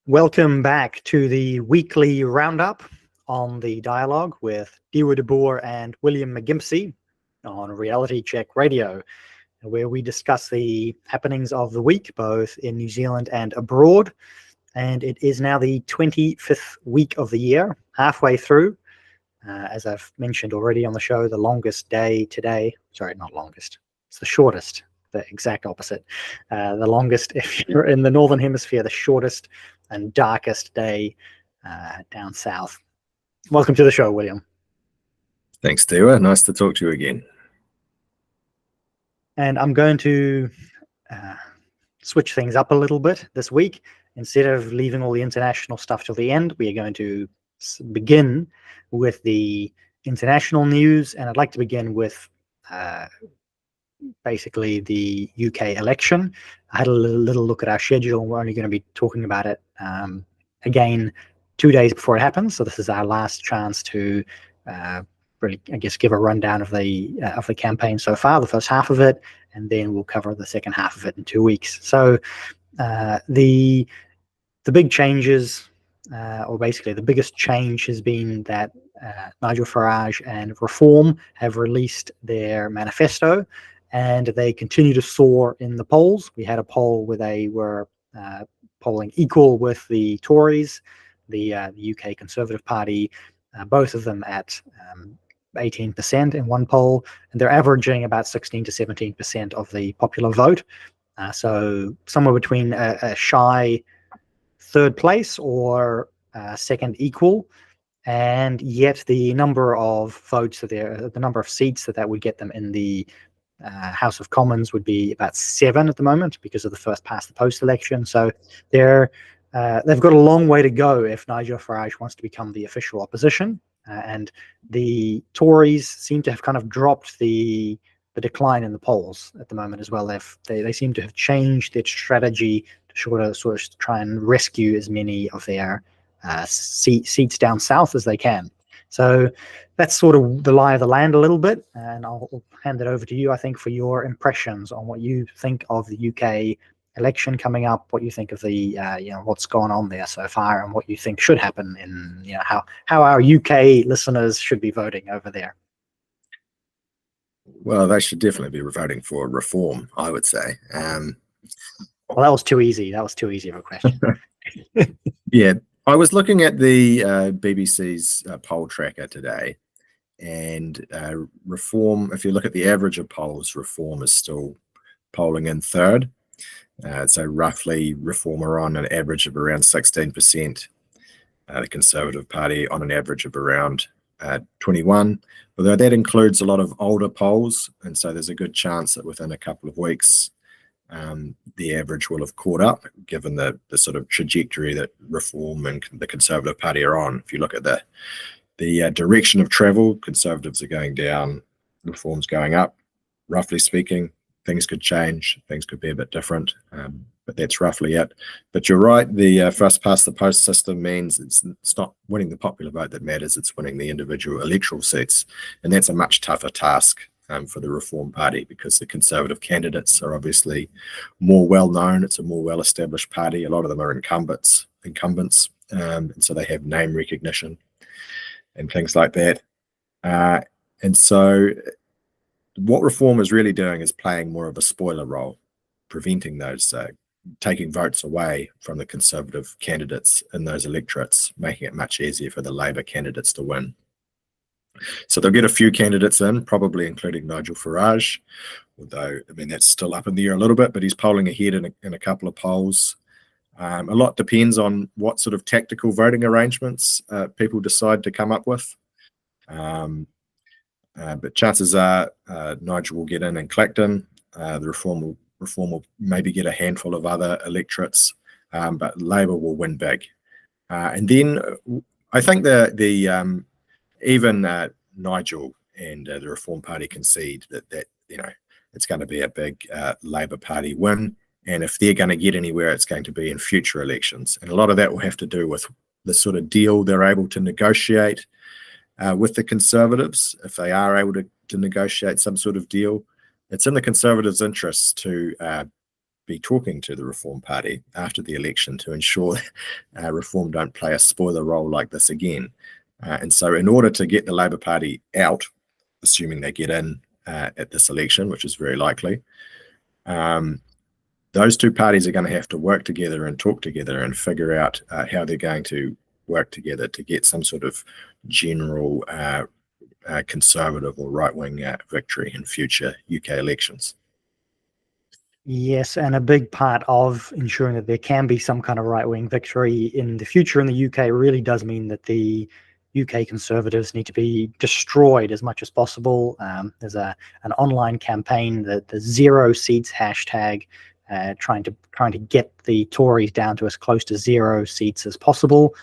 Welcome back to the Weekly Roundup on the Dialogue with Dieuwe de Boer and William McGimpsey on Reality Check Radio, where we discuss the happenings of the week, both in New Zealand and abroad. And it is now the 25th week of the year, halfway through. As I've mentioned already on the show, the longest day today, sorry, not longest, it's the shortest, the exact opposite. The longest, if you're in the Northern Hemisphere, the shortest and darkest day down south. Welcome to the show, William. Thanks, Dieuwe. Nice to talk to you again. And I'm going to switch things up a little bit this week. Instead of leaving all the international stuff till the end, we are going to begin with the international news. And I'd like to begin with basically the UK election. I had a little look at our schedule. We're only going to be talking about it again 2 days before it happens. So this is our last chance to really, I guess, give a rundown of the campaign so far, the first half of it, and then we'll cover the second half of it in 2 weeks. So the big changes, or basically the biggest change, has been that Nigel Farage and Reform have released their manifesto, and they continue to soar in the polls. We had a poll where they were polling equal with the Tories, the UK Conservative Party, both of them at 18% in one poll, and they're averaging about 16 to 17% of the popular vote. So somewhere between a shy third place or second equal, and yet the number of votes the number of seats that would get them in the House of Commons would be about 7 at the moment because of the first past the post election. So they've got a long way to go if Nigel Farage wants to become the official opposition. And the Tories seem to have kind of dropped the decline in the polls at the moment as well. They seem to have changed their strategy to sort of try and rescue as many of their seats down south as they can. So that's sort of the lie of the land a little bit, and I'll hand it over to you, I think, for your impressions on what you think of the UK election coming up, what you think of the what's gone on there so far, and what you think should happen in how our UK listeners should be voting over there. Well, they should definitely be voting for Reform, I would say. Well, that was too easy. That was too easy of a question. Yeah, I was looking at the BBC's poll tracker today, and Reform, if you look at the average of polls, Reform is still polling in third. So roughly Reform are on an average of around 16%, the Conservative Party on an average of around 21, although that includes a lot of older polls, and so there's a good chance that within a couple of weeks the average will have caught up, given the sort of trajectory that Reform and the Conservative Party are on. If you look at the direction of travel, Conservatives are going down, Reform's going up. Roughly speaking, things could change, things could be a bit different, but that's roughly it. But you're right, the first past the post system means it's not winning the popular vote that matters, it's winning the individual electoral seats, and that's a much tougher task for the Reform Party, because the Conservative candidates are obviously more well-known. It's a more well-established party. A lot of them are incumbents, and so they have name recognition and things like that. And so what Reform is really doing is playing more of a spoiler role, preventing those, taking votes away from the Conservative candidates in those electorates, making it much easier for the Labour candidates to win. So they'll get a few candidates in, probably including Nigel Farage, although, I mean, that's still up in the air a little bit, but he's polling ahead in a couple of polls. A lot depends on what sort of tactical voting arrangements people decide to come up with. But chances are Nigel will get in Clacton. The Reform will maybe get a handful of other electorates, but Labour will win big. And then I think even Nigel and the Reform Party concede that it's going to be a big Labour Party win, and if they're going to get anywhere, it's going to be in future elections. And a lot of that will have to do with the sort of deal they're able to negotiate with the Conservatives. If they are able to negotiate some sort of deal, it's in the Conservatives' interests to be talking to the Reform Party after the election to ensure Reform don't play a spoiler role like this again. And so in order to get the Labour Party out, assuming they get in at this election, which is very likely, those two parties are going to have to work together and talk together and figure out how they're going to work together to get some sort of general conservative or right-wing victory in future UK elections. Yes, and a big part of ensuring that there can be some kind of right-wing victory in the future in the UK really does mean that the UK Conservatives need to be destroyed as much as possible. There's an online campaign, the 0 seats hashtag, trying to get the Tories down to as close to 0 seats as possible.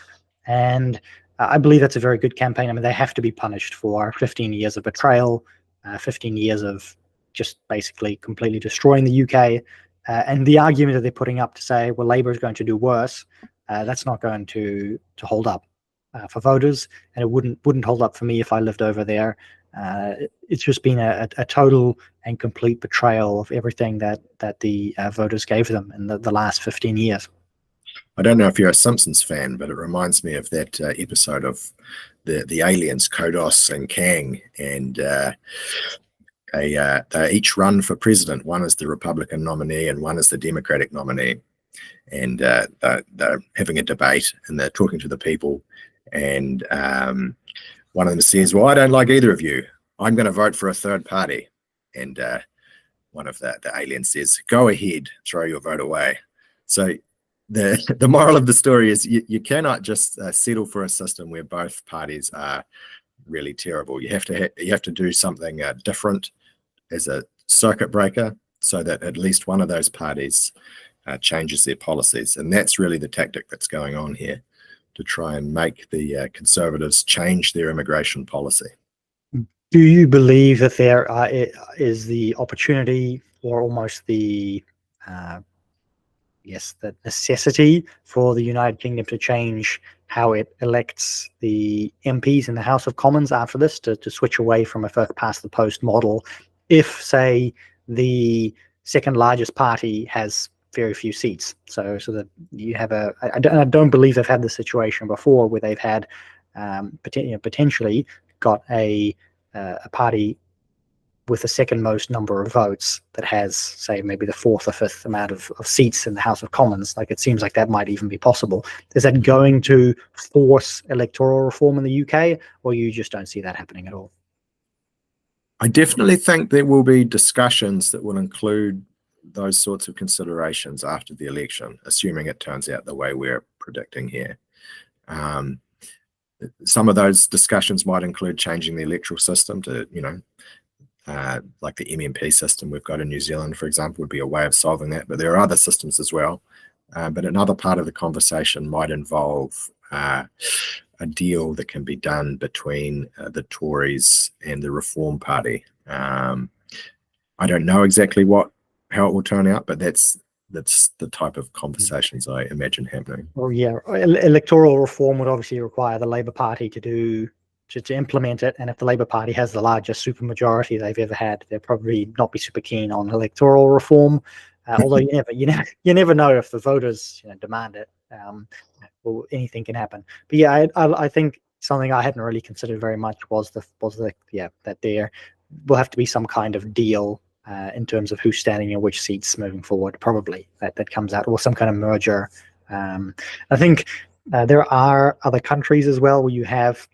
And I believe that's a very good campaign. I mean, they have to be punished for 15 years of betrayal, 15 years of just basically completely destroying the UK. And the argument that they're putting up to say, well, Labour is going to do worse, that's not going to hold up for voters, and it wouldn't hold up for me if I lived over there. It's just been a total and complete betrayal of everything that the voters gave them in the last 15 years. I don't know if you're a Simpsons fan, but it reminds me of that episode of the aliens, Kodos and Kang, and they each run for president. One is the Republican nominee and one is the Democratic nominee. And they're having a debate and they're talking to the people. And one of them says, well, I don't like either of you. I'm going to vote for a third party. And one of the aliens says, go ahead, throw your vote away. So the moral of the story is you cannot just settle for a system where both parties are really terrible. You have to do something different as a circuit breaker so that at least one of those parties changes their policies. And that's really the tactic that's going on here, to try and make the Conservatives change their immigration policy. Do you believe that there is the opportunity, or almost the the necessity for the United Kingdom to change how it elects the MPs in the House of Commons after this, to switch away from a first past the post model, if, say, the second largest party has very few seats? So that you have I don't believe they've had this situation before where they've had potentially got a party with the second most number of votes that has, say, maybe the fourth or fifth amount of seats in the House of Commons. Like, it seems like that might even be possible. Is that going to force electoral reform in the UK, or you just don't see that happening at all? I definitely think there will be discussions that will include those sorts of considerations after the election, assuming it turns out the way we're predicting here. Some of those discussions might include changing the electoral system to, like the MMP system we've got in New Zealand, for example, would be a way of solving that. But there are other systems as well. But another part of the conversation might involve a deal that can be done between the Tories and the Reform Party. I don't know exactly how it will turn out, but that's the type of conversations I imagine happening. Well, yeah, electoral reform would obviously require the Labour Party to implement it, and if the Labour Party has the largest supermajority they've ever had, they'll probably not be super keen on electoral reform. Although you never know if the voters demand it. Well, anything can happen. But yeah, I think something I hadn't really considered very much was that there will have to be some kind of deal in terms of who's standing in which seats moving forward. Probably that comes out, or some kind of merger. I think there are other countries as well where you have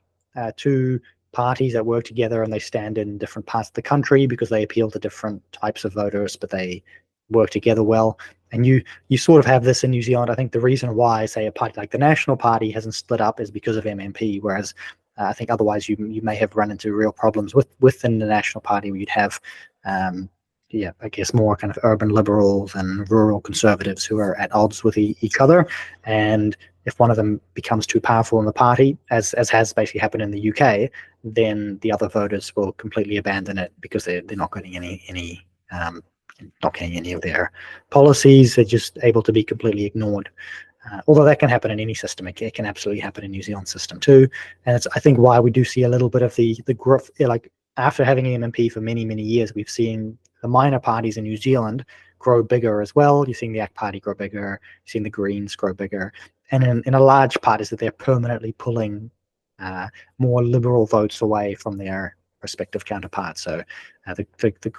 two parties that work together and they stand in different parts of the country because they appeal to different types of voters, but they work together well. And you sort of have this in New Zealand. I think the reason why, say, a party like the National Party hasn't split up is because of MMP, whereas I think otherwise you may have run into real problems within the National Party, where you'd have I guess more kind of urban liberals and rural conservatives who are at odds with each other. And if one of them becomes too powerful in the party, as has basically happened in the UK, then the other voters will completely abandon it because they're not getting any of their policies. They're just able to be completely ignored. Although that can happen in any system, it can absolutely happen in New Zealand system too. And it's, I think, why we do see a little bit of the growth. Like, after having MMP for many years, we've seen the minor parties in New Zealand grow bigger as well. You're seeing the AK Party grow bigger. You're seeing the Greens grow bigger. And in a large part is that they're permanently pulling more liberal votes away from their respective counterparts. So the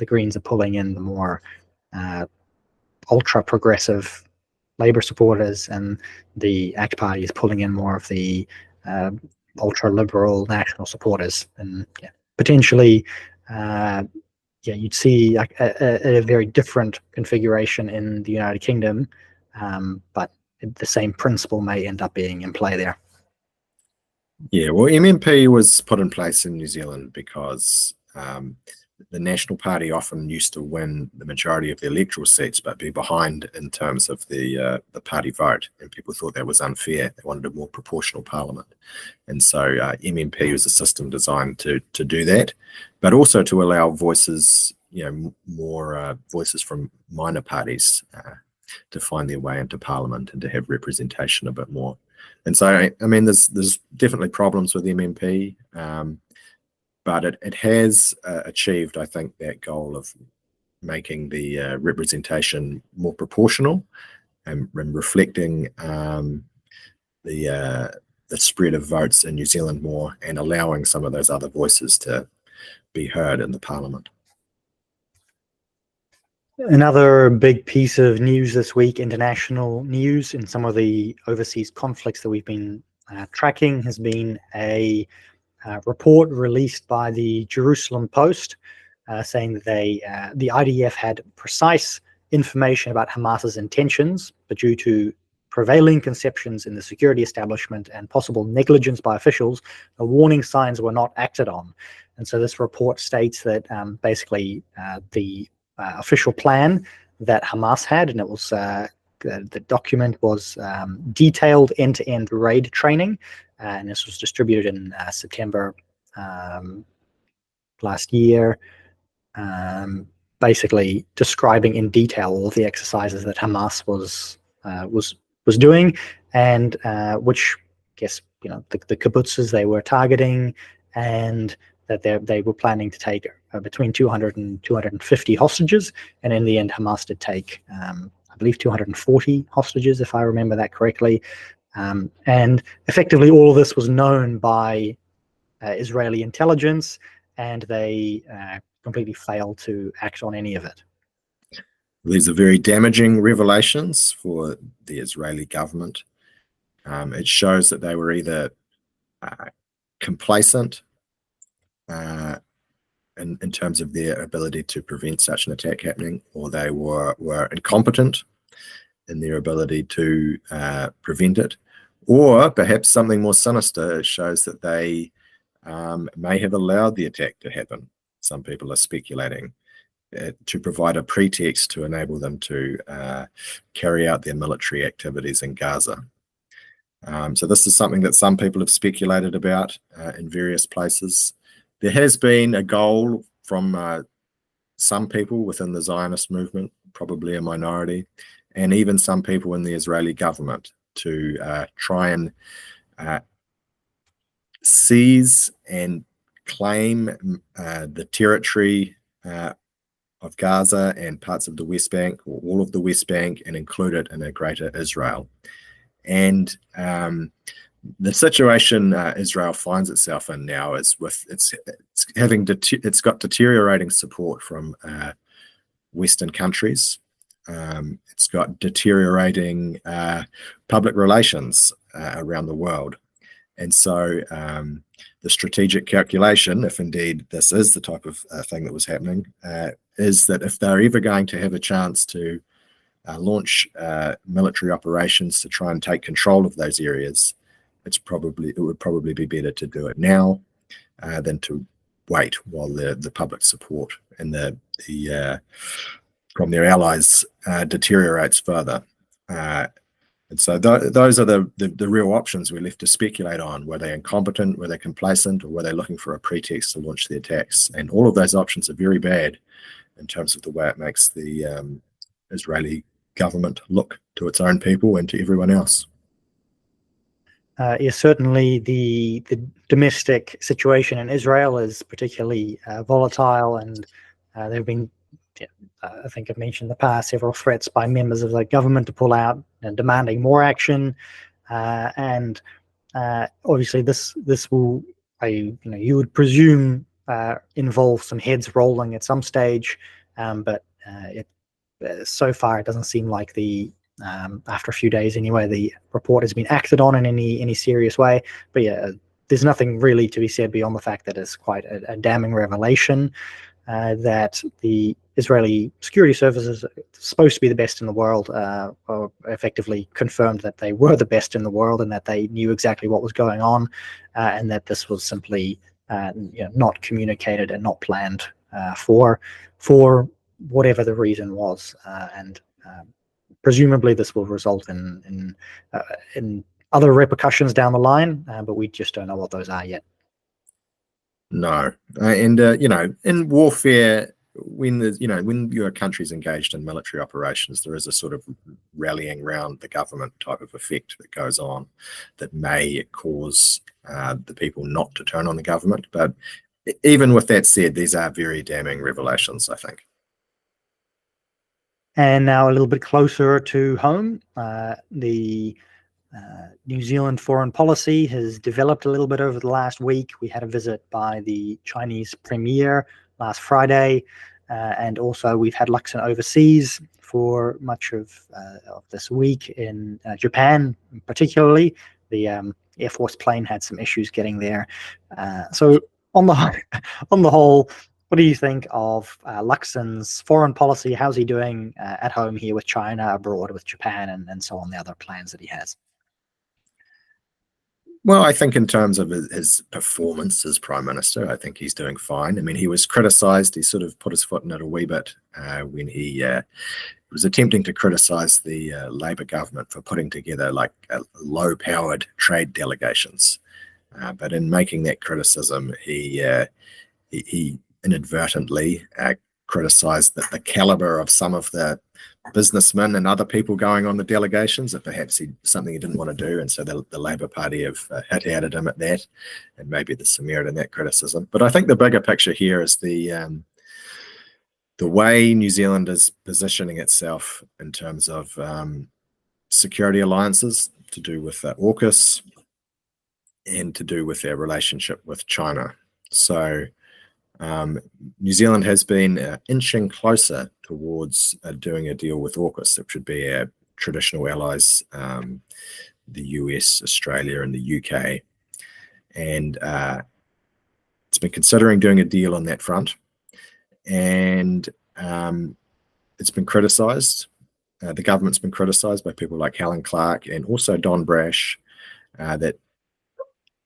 Greens are pulling in the more ultra progressive Labour supporters, and the AK Party is pulling in more of the ultra liberal national supporters, and potentially you'd see a very different configuration in the United Kingdom, but the same principle may end up being in play there. Yeah, well, MMP was put in place in New Zealand because the National Party often used to win the majority of the electoral seats, but be behind in terms of the party vote, and people thought that was unfair. They wanted a more proportional parliament, and so MMP was a system designed to do that, but also to allow voices, more voices from minor parties to find their way into parliament and to have representation a bit more. And so, I mean, there's definitely problems with MMP. But it has achieved, I think, that goal of making the representation more proportional and reflecting the spread of votes in New Zealand more, and allowing some of those other voices to be heard in the parliament. Another big piece of news this week, international news in some of the overseas conflicts that we've been tracking, has been a report released by the Jerusalem Post saying that the IDF had precise information about Hamas's intentions, but due to prevailing conceptions in the security establishment and possible negligence by officials, the warning signs were not acted on. And so this report states that basically the official plan that Hamas had, and it was the document was detailed end-to-end raid training, and this was distributed in September last year, basically describing in detail all of the exercises that Hamas was doing, and which, I guess, the kibbutzes they were targeting, and that they were planning to take between 200 and 250 hostages, and in the end Hamas did take I believe 240 hostages, if I remember that correctly. And effectively all of this was known by Israeli intelligence, and they completely failed to act on any of it. These are very damaging revelations for the Israeli government. It shows that they were either complacent in terms of their ability to prevent such an attack happening, or they were incompetent in their ability to prevent it, or perhaps something more sinister. It shows that they may have allowed the attack to happen. Some people are speculating to provide a pretext to enable them to carry out their military activities in Gaza. So this is something that some people have speculated about in various places. There has been a goal from some people within the Zionist movement, probably a minority, and even some people in the Israeli government, to try and seize and claim the territory of Gaza and parts of the West Bank, or all of the West Bank, and include it in a greater Israel. And the situation Israel finds itself in now is with it's got deteriorating support from Western countries. It's got deteriorating public relations around the world. And so the strategic calculation, if indeed this is the type of thing that was happening, is that if they're ever going to have a chance to launch military operations to try and take control of those areas, it would probably be better to do it now than to wait while the public support and the from their allies deteriorates further. And so those are the real options we're left to speculate on. Were they incompetent? Were they complacent? Or were they looking for a pretext to launch the attacks? And all of those options are very bad in terms of the way it makes the Israeli government look to its own people and to everyone else. Certainly the domestic situation in Israel is particularly volatile, and there have been I think I've mentioned in the past several threats by members of the government to pull out and demanding more action, and obviously this will, you would presume, involve some heads rolling at some stage, but so far it doesn't seem like after a few days anyway, the report has been acted on in any serious way. But yeah, there's nothing really to be said beyond the fact that it's quite a damning revelation that the Israeli security services, supposed to be the best in the world, or effectively confirmed that they were the best in the world and that they knew exactly what was going on, and that this was simply not communicated and not planned for whatever the reason was, and presumably this will result in other repercussions down the line, but we just don't know what those are yet. No, and in warfare, when your country's engaged in military operations, there is a sort of rallying round the government type of effect that goes on that may cause the people not to turn on the government. But even with that said, these are very damning revelations, I think. And now a little bit closer to home, the New Zealand foreign policy has developed a little bit over the last week. We had a visit by the Chinese premier last Friday, and also we've had Luxon overseas for much of this week in Japan, particularly. The Air Force plane had some issues getting there. So on the whole, what do you think of Luxon's foreign policy? How's he doing at home here with China, abroad with Japan, and so on, the other plans that he has? Well, I think in terms of his performance as Prime Minister, I think he's doing fine. I mean, he was criticised. He sort of put his foot in it a wee bit when he was attempting to criticise the Labour government for putting together like low-powered trade delegations. But in making that criticism, he inadvertently criticised the calibre of some of the businessmen and other people going on the delegations, that perhaps something he didn't want to do, and so the Labour Party have hit him at that, and maybe there's some merit in that criticism. But I think the bigger picture here is the way New Zealand is positioning itself in terms of security alliances to do with AUKUS and to do with their relationship with China. So New Zealand has been inching closer towards doing a deal with AUKUS, which would be our traditional allies, the US, Australia, and the UK. And it's been considering doing a deal on that front. And it's been criticised. The government's been criticised by people like Helen Clark and also Don Brash, that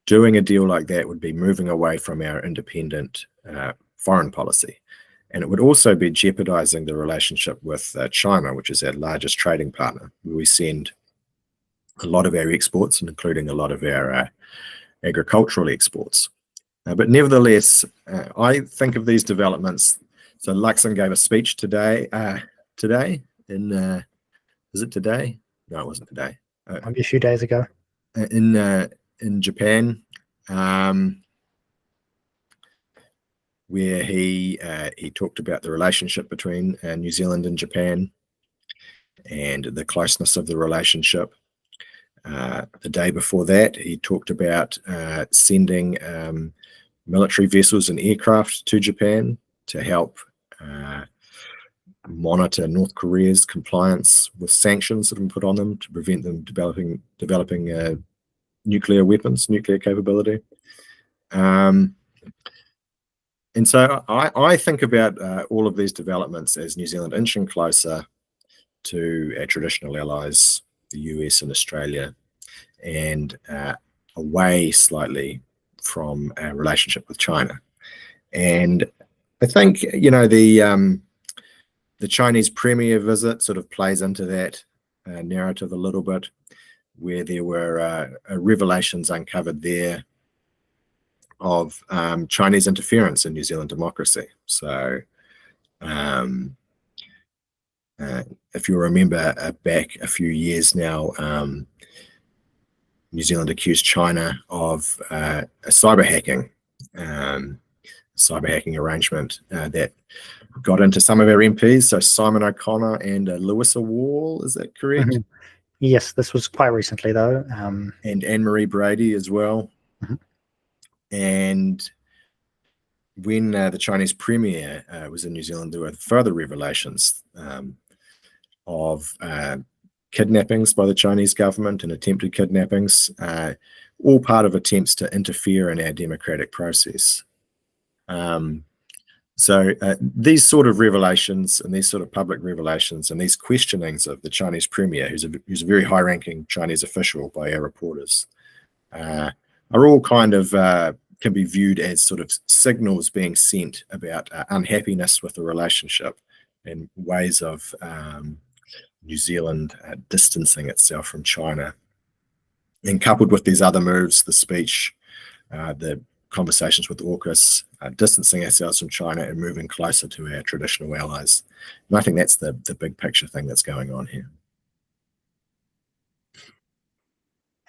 doing a deal like that would be moving away from our independent foreign policy. And it would also be jeopardizing the relationship with China, which is our largest trading partner, where we send a lot of our exports, including a lot of our agricultural exports. But nevertheless, I think of these developments. So Luxon gave a speech today in, is it today? No, it wasn't today. Maybe a few days ago. In Japan, where he talked about the relationship between New Zealand and Japan and the closeness of the relationship. The day before that, he talked about sending military vessels and aircraft to Japan to help monitor North Korea's compliance with sanctions that have been put on them to prevent them developing nuclear weapons, nuclear capability. And so I think about all of these developments as New Zealand inching closer to our traditional allies, the US and Australia, and away slightly from our relationship with China. And I think, the Chinese premier visit sort of plays into that narrative a little bit, where there were revelations uncovered there of Chinese interference in New Zealand democracy. So if you remember back a few years now, New Zealand accused China of cyber hacking. cyber hacking arrangement that got into some of our MPs. So Simon O'Connor and Lewis Wall, is that correct? Mm-hmm. Yes, this was quite recently though. And Anne-Marie Brady as well. Mm-hmm. And when the Chinese premier was in New Zealand, there were further revelations of kidnappings by the Chinese government and attempted kidnappings, all part of attempts to interfere in our democratic process. So these sort of revelations and these sort of public revelations and these questionings of the Chinese premier, who's a very high-ranking Chinese official by our reporters, are all kind of can be viewed as sort of signals being sent about unhappiness with the relationship and ways of New Zealand distancing itself from China. And coupled with these other moves, the speech, the conversations with AUKUS, distancing ourselves from China and moving closer to our traditional allies. And I think that's the big picture thing that's going on here.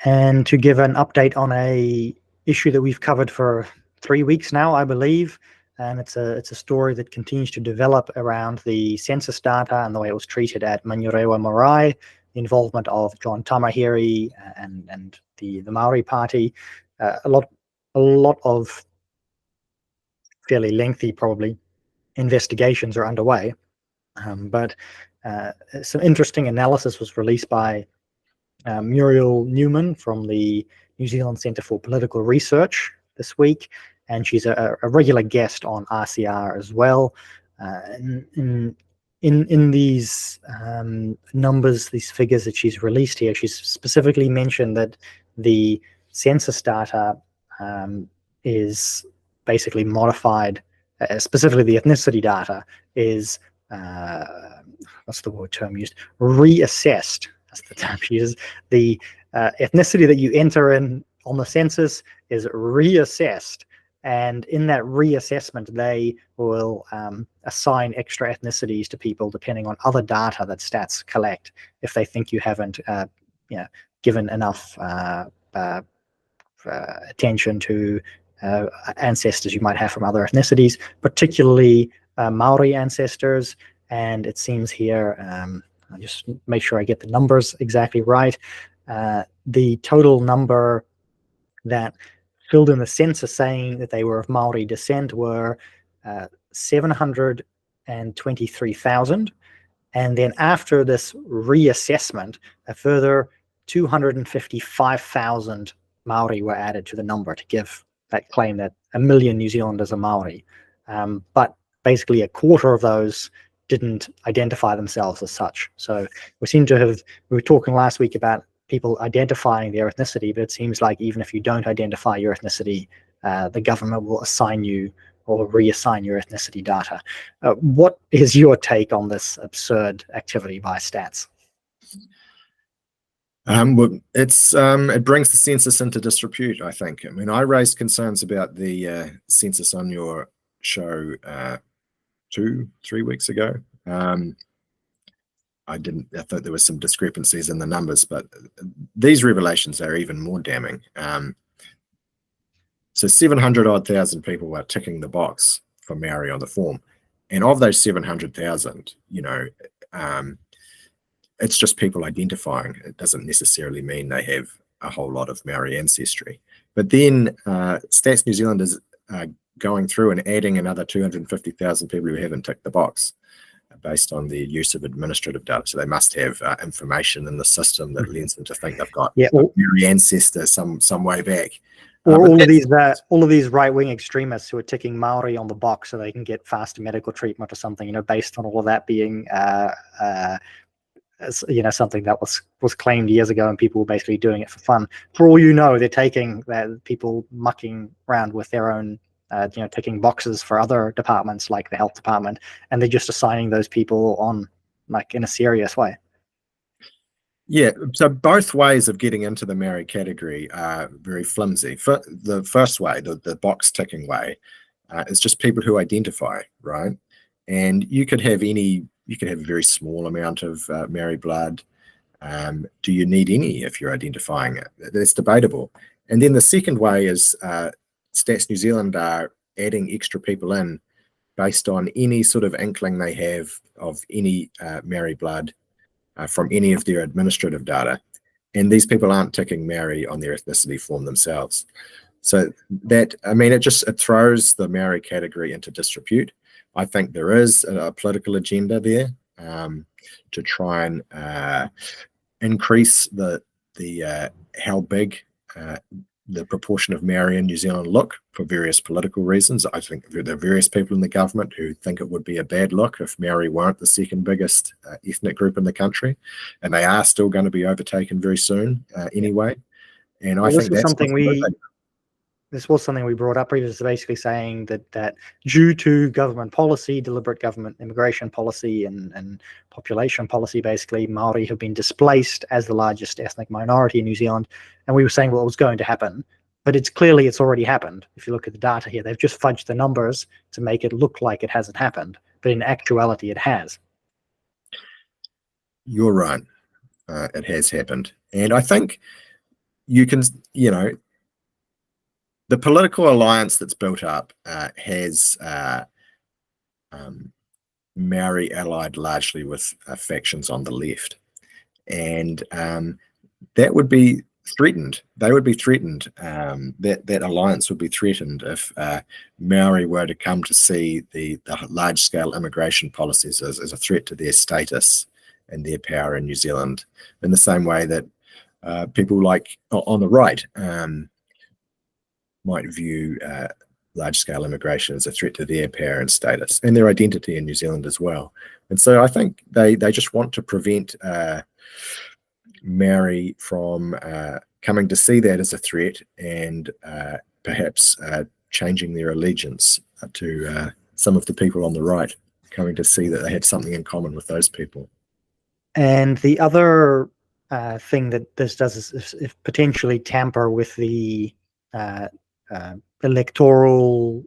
And to give an update on a issue that we've covered for 3 weeks now, I believe, and it's a story that continues to develop around the census data and the way it was treated at Manurewa Marae, the involvement of John Tamahiri and the Maori Party. A lot of fairly lengthy, probably, investigations are underway, but some interesting analysis was released by Muriel Newman from the New Zealand Centre for Political Research this week, and she's a regular guest on RCR as well. In these numbers, these figures that she's released here, she's specifically mentioned that the census data is basically modified, specifically the ethnicity data is, what's the word term used? Reassessed. That's the term she uses. The ethnicity that you enter in on the census is reassessed. And in that reassessment, they will assign extra ethnicities to people depending on other data that stats collect if they think you haven't given enough attention to ancestors you might have from other ethnicities, particularly Maori ancestors. And it seems here, I'll just make sure I get the numbers exactly right. The total number that filled in the census saying that they were of Maori descent were 723,000. And then after this reassessment, a further 255,000 Maori were added to the number to give that claim that 1 million New Zealanders are Maori. But basically a quarter of those didn't identify themselves as such. So we were talking last week about people identifying their ethnicity, but it seems like even if you don't identify your ethnicity, the government will assign you or reassign your ethnicity data. What is your take on this absurd activity by stats? Well, it brings the census into disrepute, I think. I mean, I raised concerns about the census on your show 2-3 weeks ago. I thought there were some discrepancies in the numbers, but these revelations are even more damning. So 700,000 people are ticking the box for Maori on the form. And of those 700,000, it's just people identifying. It doesn't necessarily mean they have a whole lot of Maori ancestry. But then Stats New Zealand is going through and adding another 250,000 people who haven't ticked the box based on the use of administrative data. So they must have information in the system that leads them to think they've got a Maori ancestor some way back. Or all of these right-wing extremists who are ticking Maori on the box so they can get faster medical treatment or something, based on all of that being something that was claimed years ago and people were basically doing it for fun. For all you know, they're taking people mucking around with their own ticking boxes for other departments like the health department, and they're just assigning those people on in a serious way. Yeah, so both ways of getting into the Maori category are very flimsy. The first way, the box ticking way, is just people who identify, right? And you could have a very small amount of Maori blood. Do you need any if you're identifying it? That's debatable. And then the second way is Stats New Zealand are adding extra people in based on any sort of inkling they have of any Maori blood from any of their administrative data. And these people aren't ticking Maori on their ethnicity form themselves. So that, I mean, it throws the Maori category into disrepute. I think there is a political agenda there to try and increase the how big the proportion of Maori in New Zealand look for various political reasons. I think there are various people in the government who think it would be a bad look if Maori weren't the second biggest ethnic group in the country, and they are still going to be overtaken very soon anyway. And I think that's this was something we brought up previously, basically saying that due to government policy, deliberate government immigration policy and population policy, basically, Maori have been displaced as the largest ethnic minority in New Zealand. And we were saying, well, it was going to happen. But it's already happened. If you look at the data here, they've just fudged the numbers to make it look like it hasn't happened. But in actuality, it has. You're right. It has happened. And I think you can, the political alliance that's built up has Maori allied largely with factions on the left, and that would be threatened. They would be threatened. That alliance would be threatened if Maori were to come to see the large-scale immigration policies as a threat to their status and their power in New Zealand, in the same way that people like on the right might view large-scale immigration as a threat to their power and status and their identity in New Zealand as well. And so I think they just want to prevent Maori from coming to see that as a threat and perhaps changing their allegiance to some of the people on the right, coming to see that they have something in common with those people. And the other thing that this does is potentially tamper with the electoral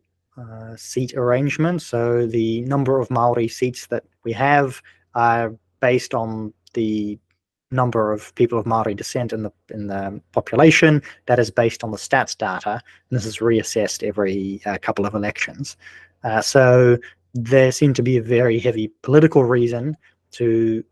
seat arrangement. So the number of Maori seats that we have are based on the number of people of Maori descent in the population. That is based on the stats data, and this is reassessed every couple of elections. So there seemed to be a very heavy political reason to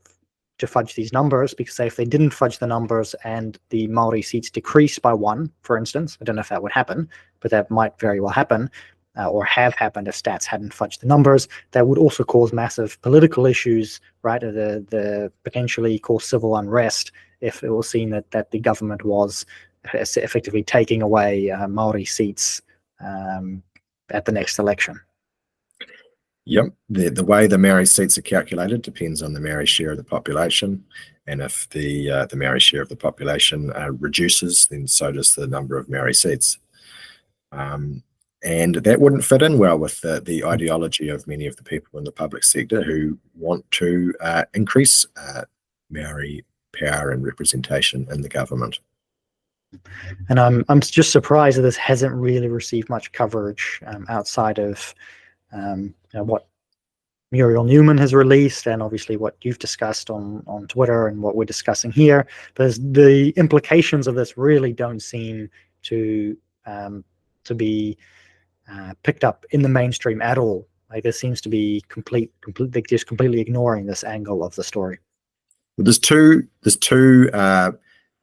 fudge these numbers, because if they didn't fudge the numbers and the Maori seats decrease by one, for instance, I don't know if that would happen, but that might very well happen, or have happened if stats hadn't fudged the numbers. That would also cause massive political issues, right? The potentially cause civil unrest if it was seen that the government was effectively taking away Maori seats at the next election. Yep, the way the Maori seats are calculated depends on the Maori share of the population, and if the Maori share of the population reduces, then so does the number of Maori seats. And that wouldn't fit in well with the ideology of many of the people in the public sector who want to increase Maori power and representation in the government. And I'm just surprised that this hasn't really received much coverage outside of what Muriel Newman has released, and obviously what you've discussed on Twitter and what we're discussing here. But the implications of this really don't seem to be picked up in the mainstream at all. Like, there seems to be just completely ignoring this angle of the story. Well, there's two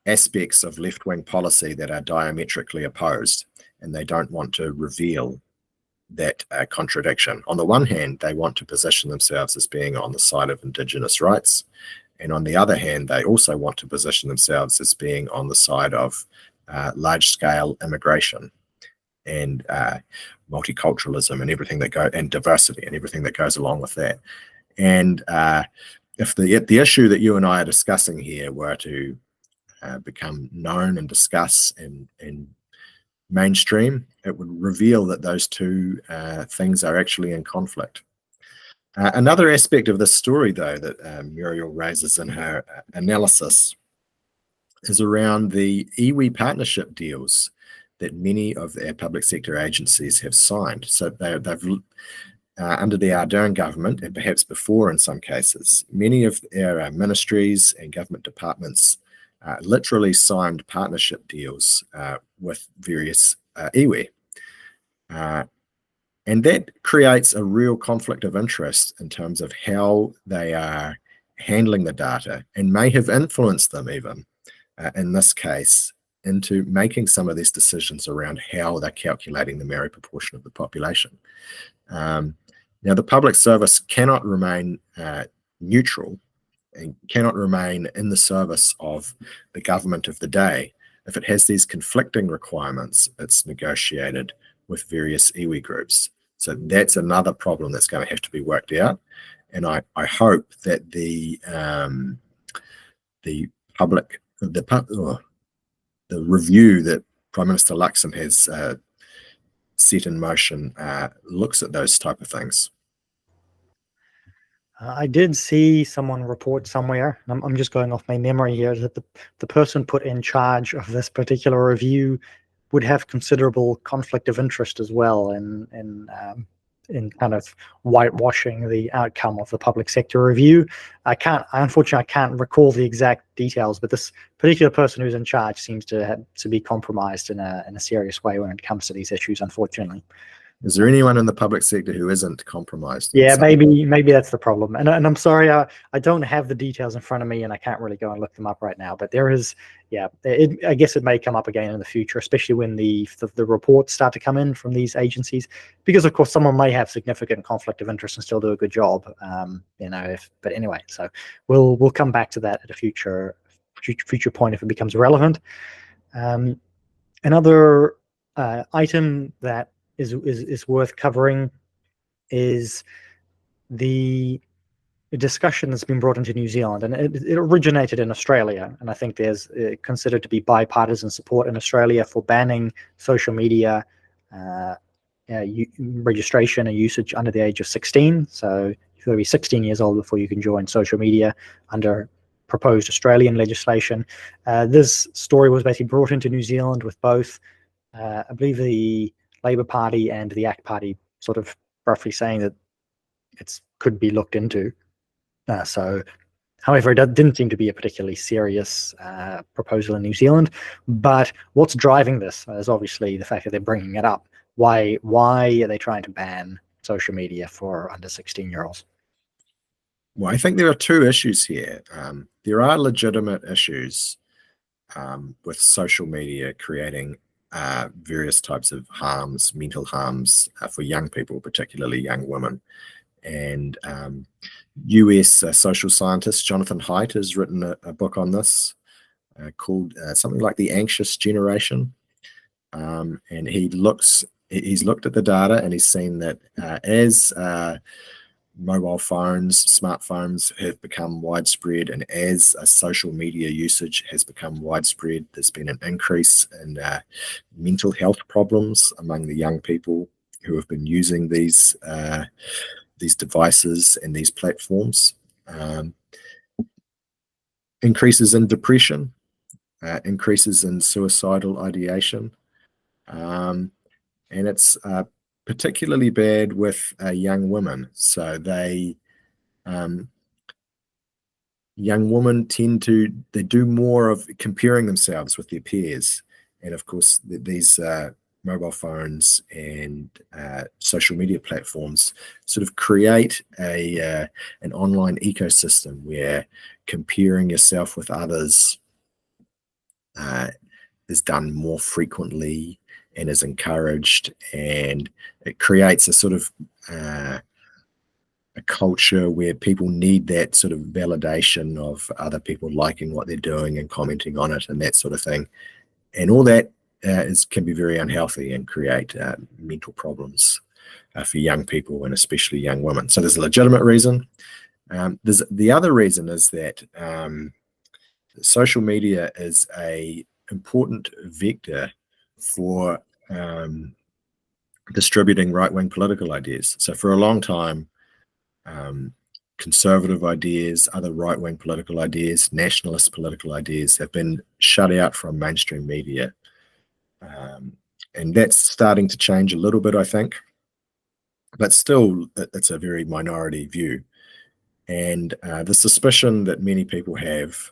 aspects of left-wing policy that are diametrically opposed, and they don't want to reveal that contradiction. On the one hand, they want to position themselves as being on the side of Indigenous rights, and on the other hand, they also want to position themselves as being on the side of large-scale immigration and multiculturalism and everything and diversity and everything that goes along with that. And if the issue that you and I are discussing here were to become known and discuss and mainstream, it would reveal that those two things are actually in conflict. Another aspect of this story, though, that Muriel raises in her analysis is around the iwi partnership deals that many of our public sector agencies have signed. So they've under the Ardern government, and perhaps before in some cases, many of our ministries and government departments literally signed partnership deals with various iwi. And that creates a real conflict of interest in terms of how they are handling the data, and may have influenced them even, in this case, into making some of these decisions around how they're calculating the married proportion of the population. Now, the public service cannot remain neutral and cannot remain in the service of the government of the day. If it has these conflicting requirements, it's negotiated with various iwi groups. So that's another problem that's going to have to be worked out. And I hope that the review that Prime Minister Luxon has set in motion looks at those type of things. I did see someone report somewhere, and I'm just going off my memory here, that the person put in charge of this particular review would have considerable conflict of interest as well in kind of whitewashing the outcome of the public sector review. Unfortunately, I can't recall the exact details, but this particular person who's in charge seems to be compromised in a serious way when it comes to these issues, unfortunately. Is there anyone in the public sector who isn't compromised? Yeah, maybe that's the problem. And I'm sorry, I don't have the details in front of me, and I can't really go and look them up right now. But there is, I guess it may come up again in the future, especially when the reports start to come in from these agencies, because of course someone may have significant conflict of interest and still do a good job. But anyway, so we'll come back to that at a future point if it becomes relevant. Another item that is worth covering is the discussion that's been brought into New Zealand, and it originated in Australia, and I think there's considered to be bipartisan support in Australia for banning social media registration and usage under the age of 16. So you've got to be 16 years old before you can join social media under proposed Australian legislation. This story was basically brought into New Zealand with both, I believe, the Labour Party and the ACT Party sort of roughly saying that it could be looked into. However, it didn't seem to be a particularly serious proposal in New Zealand. But what's driving this is obviously the fact that they're bringing it up. Why are they trying to ban social media for under 16-year-olds? Well, I think there are two issues here. There are legitimate issues with social media creating various types of harms, mental harms for young people, particularly young women. And US social scientist Jonathan Haidt has written a book on this called something like The Anxious Generation. And he's looked at the data, and he's seen that as mobile phones, smartphones have become widespread, and as social media usage has become widespread, there's been an increase in mental health problems among the young people who have been using these devices and these platforms. Increases in depression, increases in suicidal ideation, and it's particularly bad with young women. So young women they do more of comparing themselves with their peers. And of course, these mobile phones and social media platforms sort of create an online ecosystem where comparing yourself with others is done more frequently and is encouraged, and it creates a sort of a culture where people need that sort of validation of other people liking what they're doing and commenting on it and that sort of thing. And all that can be very unhealthy and create mental problems for young people, and especially young women. So there's a legitimate reason. The other reason is that social media is an important vector for distributing right-wing political ideas. So for a long time, conservative ideas, other right-wing political ideas, nationalist political ideas have been shut out from mainstream media. And that's starting to change a little bit, I think. But still, it's a very minority view. And the suspicion that many people have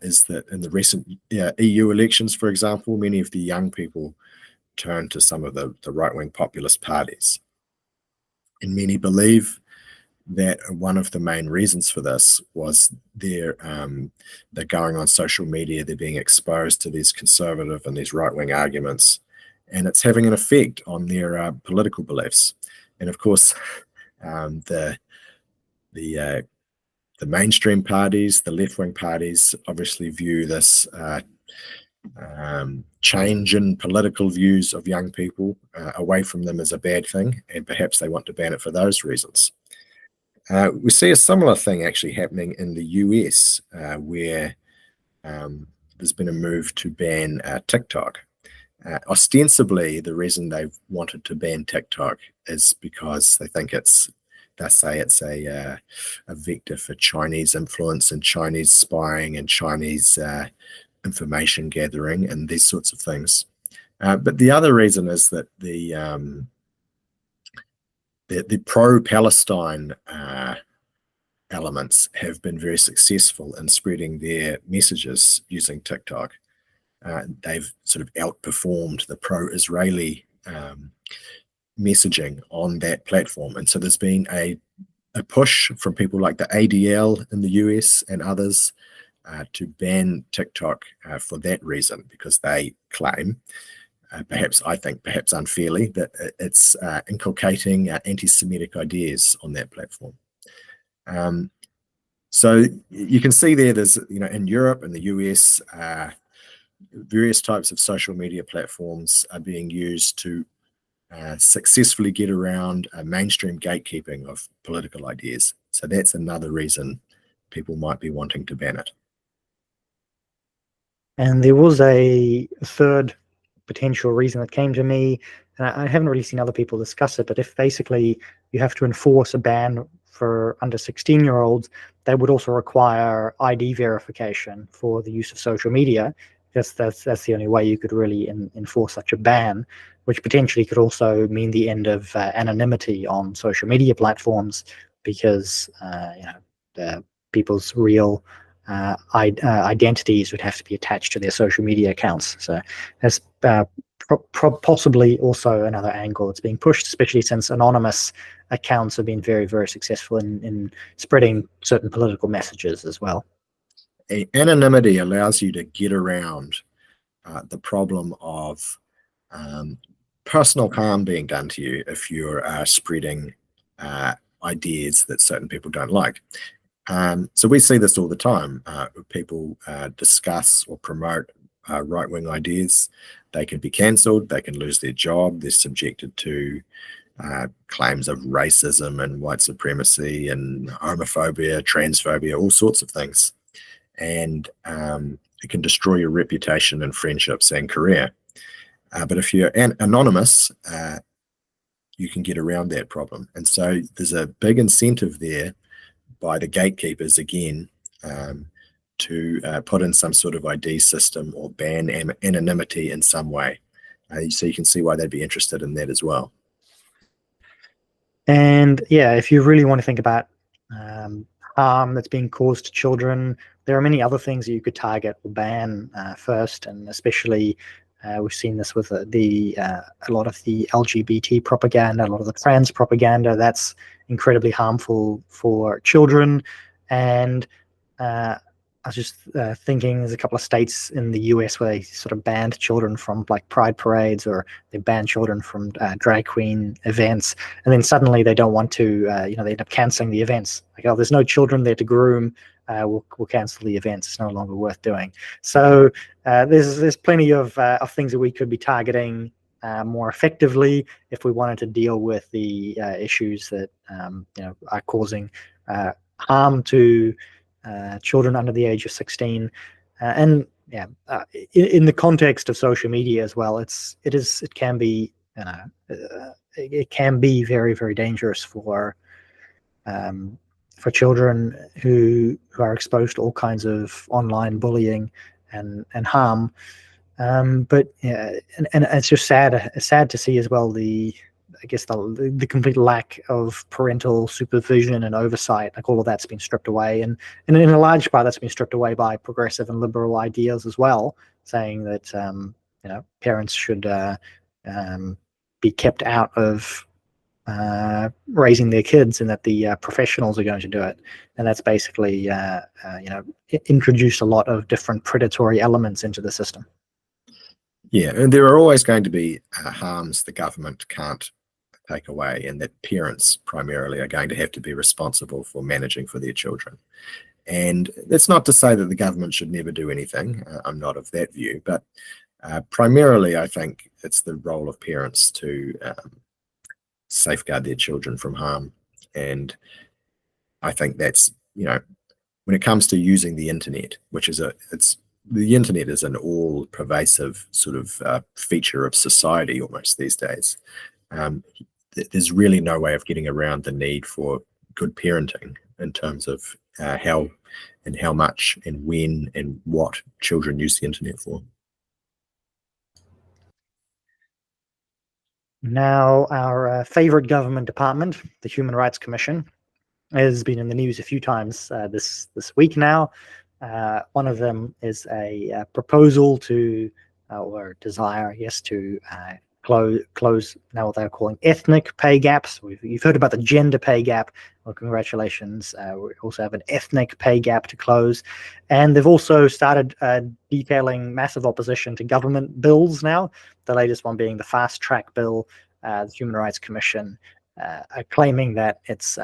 is that in the recent EU elections, for example, many of the young people turned to some of the right-wing populist parties. And many believe that one of the main reasons for this was they're going on social media, they're being exposed to these conservative and these right-wing arguments, and it's having an effect on their political beliefs. And of course, the mainstream parties, the left-wing parties, obviously view this change in political views of young people away from them as a bad thing, and perhaps they want to ban it for those reasons. We see a similar thing actually happening in the US, where there's been a move to ban TikTok. Ostensibly, the reason they've wanted to ban TikTok is because they say it's a vector for Chinese influence and Chinese spying and Chinese information gathering and these sorts of things. But the other reason is that the pro-Palestine elements have been very successful in spreading their messages using TikTok. They've sort of outperformed the pro-Israeli messaging on that platform. And so there's been a push from people like the ADL in the US and others to ban TikTok for that reason, because they claim, perhaps unfairly, that it's inculcating anti-Semitic ideas on that platform. So you can see there's, in Europe and the US, various types of social media platforms are being used to successfully get around mainstream gatekeeping of political ideas. So that's another reason people might be wanting to ban it. And there was a third potential reason that came to me, and I haven't really seen other people discuss it, but if basically you have to enforce a ban for under 16-year-olds, that would also require ID verification for the use of social media. That's the only way you could really enforce such a ban, which potentially could also mean the end of anonymity on social media platforms, because the people's real identities would have to be attached to their social media accounts. So that's possibly also another angle that's being pushed, especially since anonymous accounts have been very, very successful in spreading certain political messages as well. Anonymity allows you to get around the problem of personal harm being done to you if you're spreading ideas that certain people don't like. So we see this all the time. People discuss or promote right-wing ideas. They can be cancelled, they can lose their job, they're subjected to claims of racism and white supremacy and homophobia, transphobia, all sorts of things. And it can destroy your reputation and friendships and career. But if you're anonymous, you can get around that problem. And so there's a big incentive there by the gatekeepers, again, to put in some sort of ID system or ban anonymity in some way. So you can see why they'd be interested in that as well. And yeah, if you really want to think about harm that's being caused to children, there are many other things that you could target or ban first, and especially we've seen this with a lot of the LGBT propaganda, a lot of the trans propaganda. That's incredibly harmful for children. And I was just thinking, there's a couple of states in the US where they sort of banned children from like pride parades, or they banned children from drag queen events, and then suddenly they don't want to, they end up canceling the events. Like, oh, there's no children there to groom. We'll cancel the events. It's no longer worth doing. So there's plenty of things that we could be targeting more effectively if we wanted to deal with the issues that are causing harm to children under the age of 16, and yeah, in the context of social media as well, it can be very, very dangerous for children who are exposed to all kinds of online bullying and harm. But yeah, and it's just sad to see as well the complete lack of parental supervision and oversight. Like, all of that's been stripped away, and in a large part that's been stripped away by progressive and liberal ideas as well, saying that parents should be kept out of raising their kids, and that the professionals are going to do it. And that's basically introduced a lot of different predatory elements into the system. Yeah, and there are always going to be harms the government can't take away, and that parents primarily are going to have to be responsible for managing for their children. And that's not to say that the government should never do anything. I'm not of that view, but primarily I think it's the role of parents to safeguard their children from harm. And I think that's, when it comes to using the internet, which is the internet is an all pervasive sort of feature of society almost these days. There's really no way of getting around the need for good parenting in terms of how much and when and what children use the internet for. Now, our favorite government department, the Human Rights Commission, has been in the news a few times this week now. One of them is a proposal to, or desire, yes, to close now what they're calling ethnic pay gaps. You've heard about the gender pay gap. Well, congratulations. We also have an ethnic pay gap to close. And they've also started detailing massive opposition to government bills now, the latest one being the fast track bill. The Human Rights Commission are claiming that it's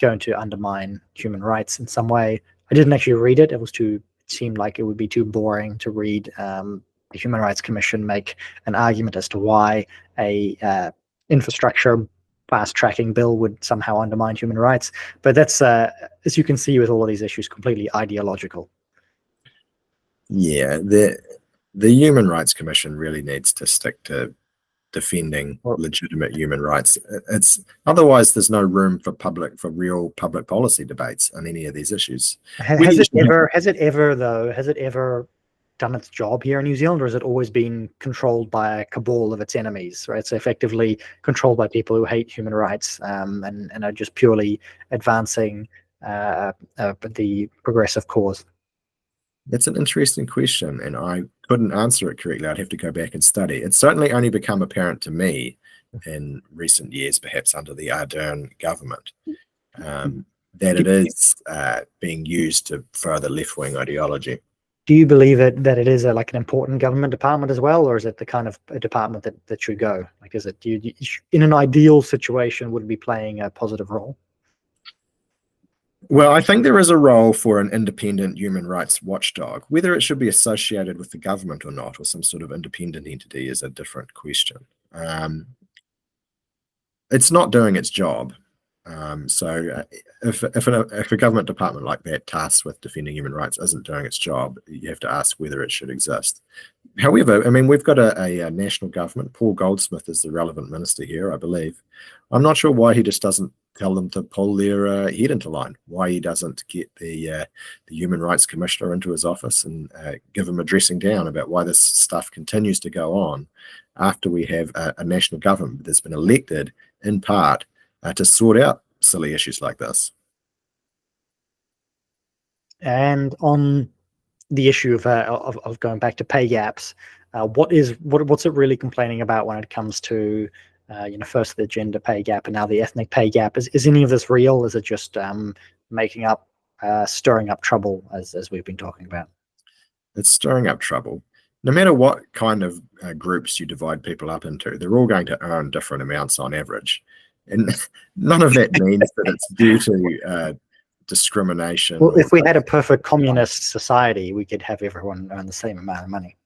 going to undermine human rights in some way. I didn't actually read it. It seemed like it would be too boring to read the Human Rights Commission make an argument as to why a infrastructure fast-tracking bill would somehow undermine human rights. But that's, as you can see with all of these issues, completely ideological. Yeah, the Human Rights Commission really needs to stick to defending legitimate human rights. It's otherwise there's no room for real public policy debates on any of these issues. Has it ever done its job here in New Zealand, or has it always been controlled by a cabal of its enemies, right? So effectively controlled by people who hate human rights and are just purely advancing the progressive cause? That's an interesting question, and I couldn't answer it correctly. I'd have to go back and study. It's certainly only become apparent to me in recent years, perhaps under the Ardern government, that it is being used to further left-wing ideology. Do you believe that it is like an important government department as well, or is it the kind of a department that should go? Like, is it in an ideal situation would it be playing a positive role? Well, I think there is a role for an independent human rights watchdog. Whether it should be associated with the government or not, or some sort of independent entity, is a different question. It's not doing its job. So if a government department like that tasked with defending human rights isn't doing its job, you have to ask whether it should exist. However, I mean, we've got a national government. Paul Goldsmith is the relevant minister here, I believe. I'm not sure why he just doesn't tell them to pull their head into line, why he doesn't get the Human Rights Commissioner into his office and give him a dressing down about why this stuff continues to go on after we have a national government that's been elected in part to sort out silly issues like this. And on the issue of going back to pay gaps, what's it really complaining about when it comes to first the gender pay gap and now the ethnic pay gap? Is any of this real? Is it just stirring up trouble as we've been talking about? It's stirring up trouble. No matter what kind of groups you divide people up into, they're all going to earn different amounts on average. And none of that means that it's due to discrimination. Well, if we had a perfect communist society, we could have everyone earn the same amount of money.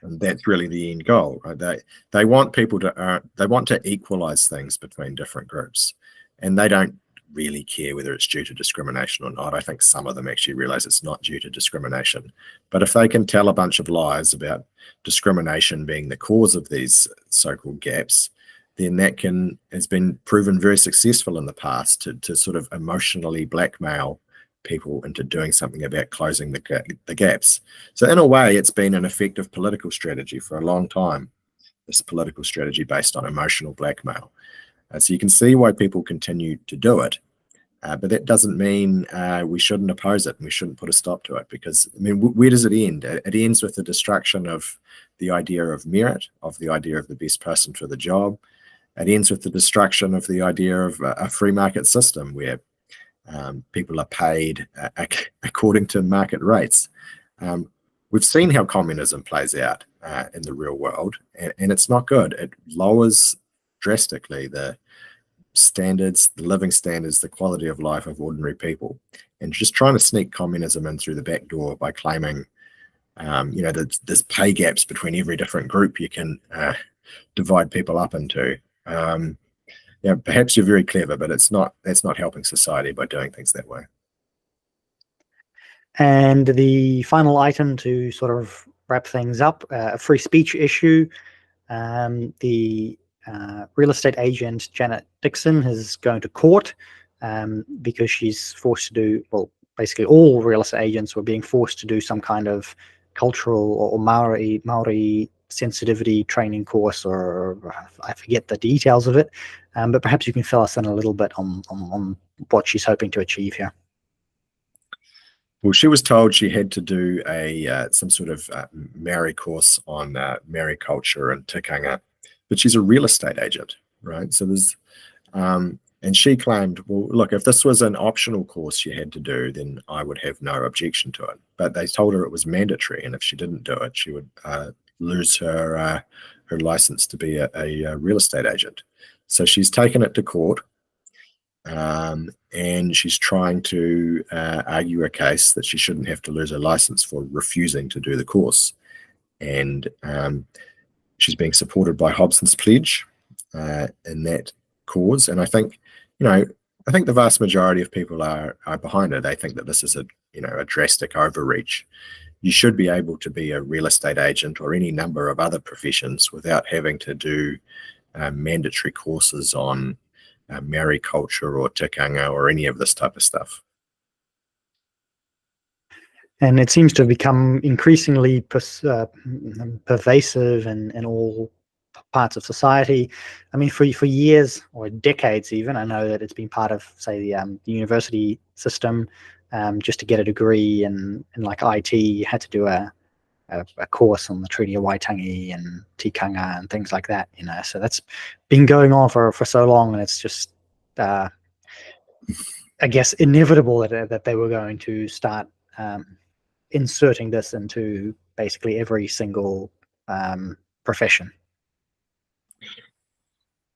And that's really the end goal, right? They want people to earn, they want to equalize things between different groups. And they don't really care whether it's due to discrimination or not. I think some of them actually realize it's not due to discrimination. But if they can tell a bunch of lies about discrimination being the cause of these so-called gaps, then that has been proven very successful in the past to sort of emotionally blackmail people into doing something about closing the gaps. So in a way, it's been an effective political strategy for a long time, this political strategy based on emotional blackmail. So you can see why people continue to do it, but that doesn't mean we shouldn't oppose it and we shouldn't put a stop to it, because, I mean, where does it end? It ends with the destruction of the idea of merit, of the idea of the best person for the job. It ends with the destruction of the idea of a free market system where people are paid according to market rates. We've seen how communism plays out in the real world, and it's not good. It lowers drastically the standards, the living standards, the quality of life of ordinary people. And just trying to sneak communism in through the back door by claiming, there's pay gaps between every different group you can divide people up into. Perhaps you're very clever, but that's not helping society by doing things that way. And the final item to sort of wrap things up, a free speech issue. The real estate agent Janet Dixon is going to court because she's forced to do, well, basically all real estate agents were being forced to do some kind of cultural or Maori sensitivity training course, or I forget the details of it, but perhaps you can fill us in a little bit on what she's hoping to achieve here. Well, she was told she had to do some sort of Maori course on Maori culture and tikanga, but she's a real estate agent, right? So there's, and she claimed, well, look, if this was an optional course you had to do, then I would have no objection to it. But they told her it was mandatory, and if she didn't do it, she would lose her license to be a real estate agent. So she's taken it to court. And she's trying to argue a case that she shouldn't have to lose her license for refusing to do the course. And she's being supported by Hobson's Pledge in that cause. And I think, the vast majority of people are behind it. They think that this is a drastic overreach. You should be able to be a real estate agent or any number of other professions without having to do mandatory courses on Maori culture or tikanga or any of this type of stuff. And it seems to have become increasingly pervasive in all parts of society. I mean, for years or decades even, I know that it's been part of, say, the university system. Just to get a degree in like IT, you had to do a course on the Treaty of Waitangi and tikanga and things like that, so that's been going on for so long, and it's just I guess inevitable that they were going to start inserting this into basically every single profession.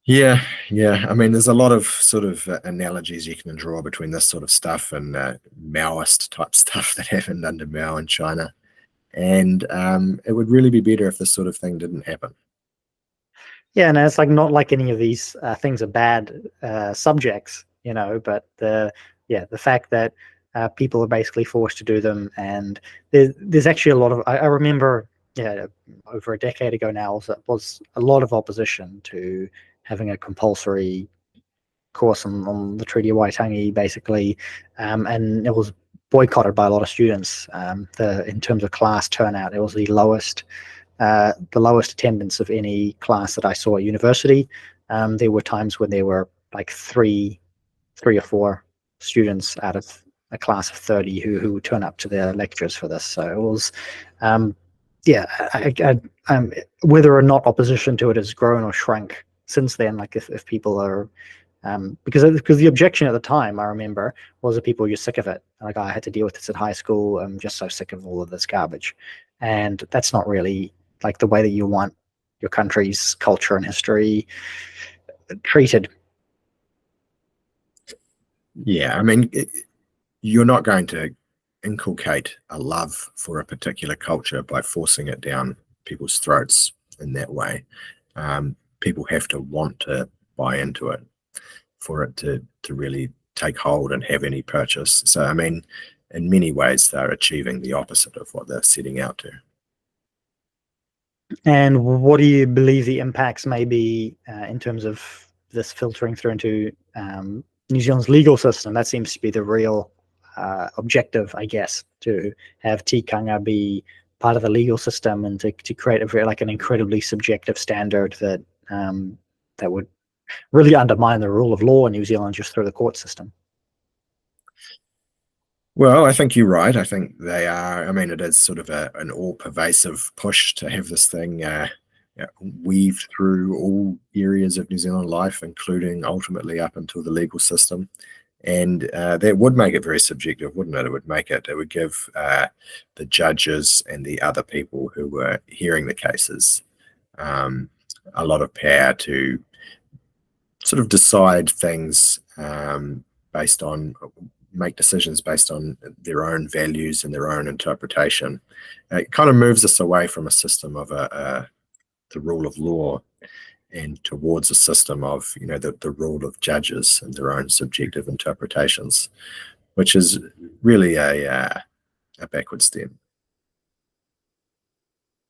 Yeah. I mean, there's a lot of sort of analogies you can draw between this sort of stuff and Maoist type stuff that happened under Mao in China. And it would really be better if this sort of thing didn't happen. Yeah, and it's like not like any of these things are bad subjects, but the fact that people are basically forced to do them, and there's actually a lot of, I remember, over a decade ago now, was a lot of opposition to having a compulsory course on the Treaty of Waitangi, basically, and it was boycotted by a lot of students. In terms of class turnout, it was the lowest attendance of any class that I saw at university. There were times when there were like three or four students out of a class of 30 who would turn up to their lectures for this. So it was, whether or not opposition to it has grown or shrunk since then, like if people are, because the objection at the time, I remember, was that people were just sick of it. Like, I had to deal with this at high school. I'm just so sick of all of this garbage. And that's not really like the way that you want your country's culture and history treated. Yeah, I mean, you're not going to inculcate a love for a particular culture by forcing it down people's throats in that way. People have to want to buy into it for it to really take hold and have any purchase. So, I mean, in many ways, they're achieving the opposite of what they're setting out to. And what do you believe the impacts may be in terms of this filtering through into New Zealand's legal system? That seems to be the real objective, I guess, to have tikanga be part of the legal system and to create an incredibly subjective standard that that would really undermine the rule of law in New Zealand just through the court system. Well, I think you're right. I think they are. I mean, it is sort of an all-pervasive push to have this thing weaved through all areas of New Zealand life, including ultimately up until the legal system. And that would make it very subjective, wouldn't it? It would give the judges and the other people who were hearing the cases a lot of power to sort of decide things make decisions based on their own values and their own interpretation. It kind of moves us away from a system of the rule of law and towards a system of, the rule of judges and their own subjective interpretations, which is really a backward step.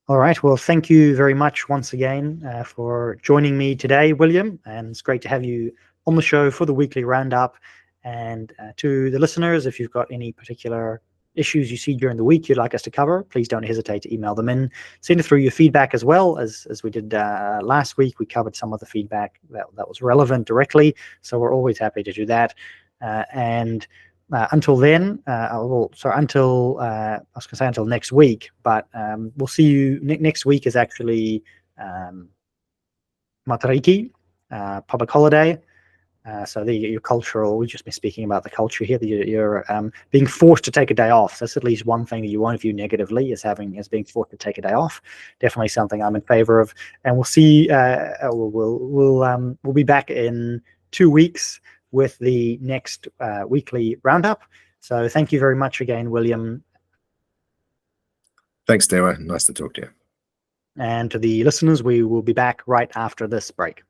All right. Well, thank you very much once again for joining me today, William. And it's great to have you on the show for the Weekly Roundup. And to the listeners, if you've got any particular issues you see during the week you'd like us to cover, please don't hesitate to email them in. Send through your feedback as well. As we did last week, we covered some of the feedback that was relevant directly. So we're always happy to do that. Until then, until next week, but we'll see you next week is actually Matariki, public holiday. So your cultural, we've just been speaking about the culture here, that you're being forced to take a day off. So that's at least one thing that you won't view negatively as being forced to take a day off. Definitely something I'm in favor of. And we'll see, we'll be back in 2 weeks with the next weekly roundup. So thank you very much again, William. Thanks, Dieuwe. Nice to talk to you. And to the listeners, we will be back right after this break.